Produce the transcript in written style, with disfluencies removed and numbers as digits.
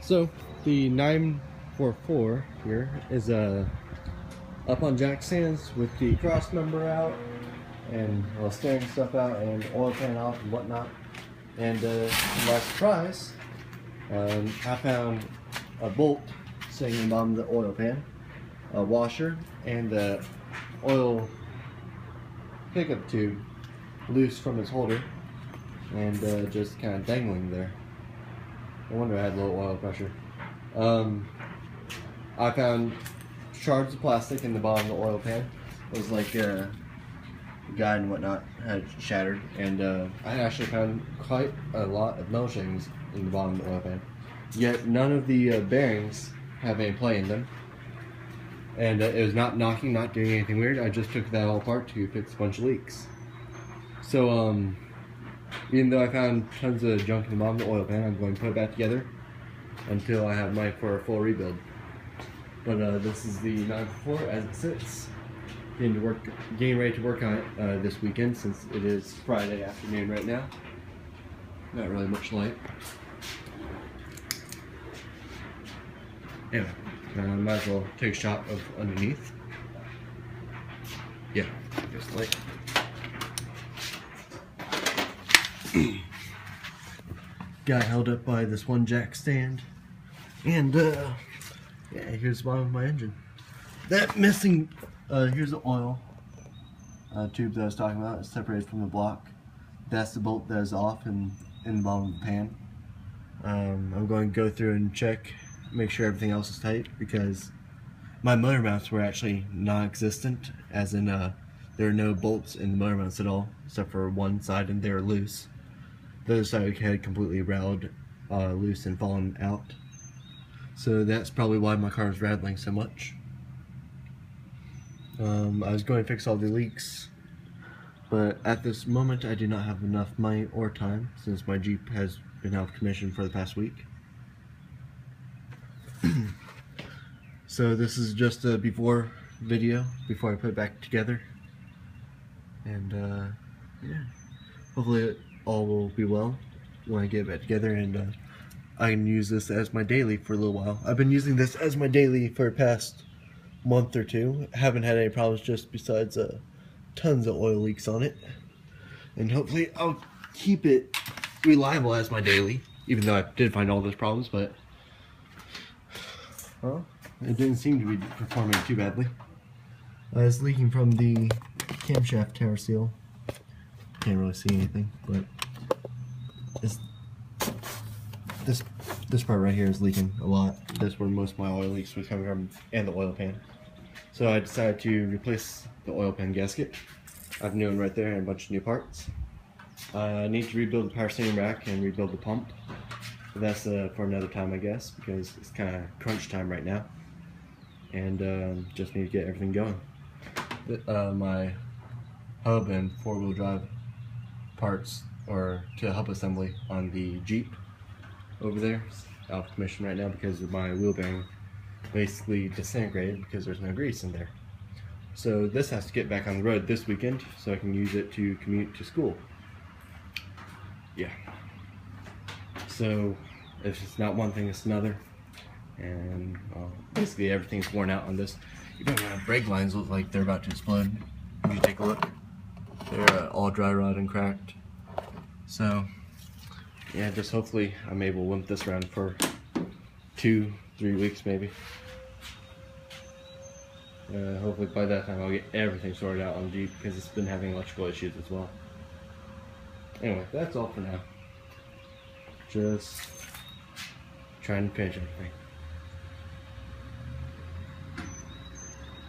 So the 944 here is up on jack stands with the cross member out and steering stuff out and oil pan off and whatnot. And to my surprise, I found a bolt sitting in the bottom of the oil pan, a washer, and the oil pickup tube loose from its holder and just kind of dangling there. No wonder I had low oil pressure. I found shards of plastic in the bottom of the oil pan. It was like the guide and whatnot had shattered, and I actually found quite a lot of metal shavings in the bottom of the oil pan. Yet none of the bearings have any play in them, and it was not knocking, not doing anything weird. I just took that all apart to fix a bunch of leaks. So even though I found tons of junk in the bottom of the oil pan, I'm going to put it back together until I have money for a full rebuild. But this is the 944 as it sits. Getting ready to work on it this weekend, since it is Friday afternoon right now. Not really much light. Anyway, might as well take a shot of underneath. Yeah, just light. Got held up by this one jack stand, and yeah, here's the bottom of my engine. That missing, here's the oil tube that I was talking about. It's separated from the block. That's the bolt that is off in the bottom of the pan. I'm going to go through and check, make sure everything else is tight, because my motor mounts were actually non-existent, as in there are no bolts in the motor mounts at all, except for one side, and they're loose. The other side had completely rattling loose and fallen out. So that's probably why my car was rattling so much. I was going to fix all the leaks, but at this moment I do not have enough money or time, since my Jeep has been out of commission for the past week. So this is just a before video, before I put it back together. And yeah, hopefully it all will be well when I get it back together, and I can use this as my daily for a little while. I've been using this as my daily for the past month or two. Haven't had any problems, just besides tons of oil leaks on it. And hopefully I'll keep it reliable as my daily, even though I did find all those problems, but well, it didn't seem to be performing too badly. It's leaking from the camshaft tower seal. Can't really see anything, but this part right here is leaking a lot. That's where most of my oil leaks was coming from, and the oil pan. So I decided to replace the oil pan gasket. I have a new one right there and a bunch of new parts. I need to rebuild the power steering rack and rebuild the pump. But that's for another time, I guess, because it's kind of crunch time right now. And just need to get everything going. My hub and four-wheel drive parts, or to hub assembly on the Jeep over there, is out of commission right now because of my wheel bearing basically disintegrated because there's no grease in there. So this has to get back on the road this weekend so I can use it to commute to school. Yeah. So if it's not one thing, it's another. And basically everything's worn out on this. Even my brake lines look like they're about to explode. If you take a look, they're all dry rot and cracked. So yeah, just hopefully I'm able to limp this around for 2-3 weeks maybe. Hopefully by that time I'll get everything sorted out on Jeep, because it's been having electrical issues as well. Anyway, that's all for now. Just trying to finish everything.